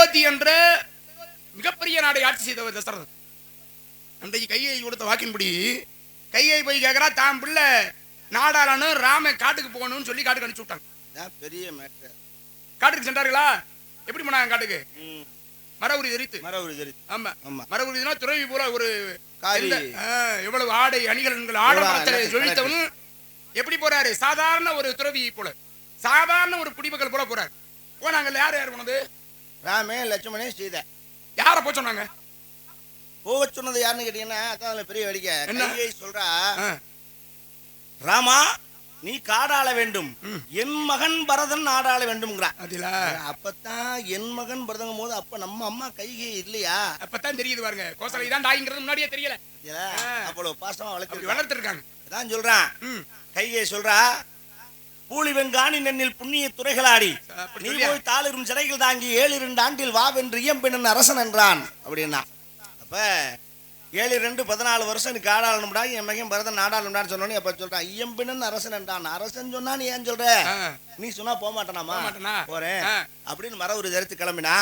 அயோத்தி என்ற மிகப்பெரிய நாடை ஆட்சி செய்தவர் தசரதன். அன்றைக்கு கையை கொடுத்த வாக்கின்படி கையை போய் கேட்கிறா, தான் பிள்ளை நாடாளனு ராம காட்டுக்கு போகணும்னு சொல்லி காட்டுக்கு அனுப்பிச்சு விட்டாங்க. பெரிய மேட்டர். காட்டுக்கு சென்றார்களா? எப்படி போனாங்க காட்டுக்கு? மரவுரி தெரித்து. ஆமா, மரவுரினா துறவி போல ஒரு எவ்வளவு ஆடை அணிகள் ஆடம்பரத்தை ஜொலித்தவனு எப்படி போறாரு? சாதாரண ஒரு துறவி போல, சாதாரண ஒரு குடிமக்கள் போல போறாரு. போனாங்கல்ல, யார் யார் போனது? ராமே, லட்சுமணே, சீதை. யார போக சொன்னாங்க? போக சொன்னது யாருன்னு கேட்டீங்கன்னா, அதான் பெரிய வேடிக்கை. கையை சொல்றா, ராமா நீ காடாள வேண்டும், என் மகன் பரதன் நாடாள வேண்டும்ங்கிறா. அப்பதான் என் மகன் பரதங்கும் போது அப்ப நம்ம அம்மா கைகை இல்லையா? அப்பதான் தெரியுது பாருங்க, கோசலை தான் தாய்ங்கிறது முன்னாடியே தெரியல. அவ்வளவு பாசமா வளர்த்திருக்காங்க. அதான் சொல்றான். கைகை சொல்றா, பூலி வெங்காணி நெண்ணில் புண்ணிய துறைகளாடி நீ போய் தாளிரும் சிறைகள் தாங்கி 7 ஆண்டில் வாவென்று இயம்பெண் அரசன் என்றான் அப்படின்னா. அப்ப 7 14 வருஷம் நீ காடாளனும்டா, என் மகன் பரதன் நாடாளும்டான்னு சொன்னோன்னு அப்ப சொல்றான், ஐயம்பினன் அரசன் என்றான். அரசன் சொன்னா நீ ஏன் சொல்ற? நீ சொன்னா போக மாட்டானாமா? போறேன் அப்படின்னு மர ஒரு தரித்து கிளம்பினா.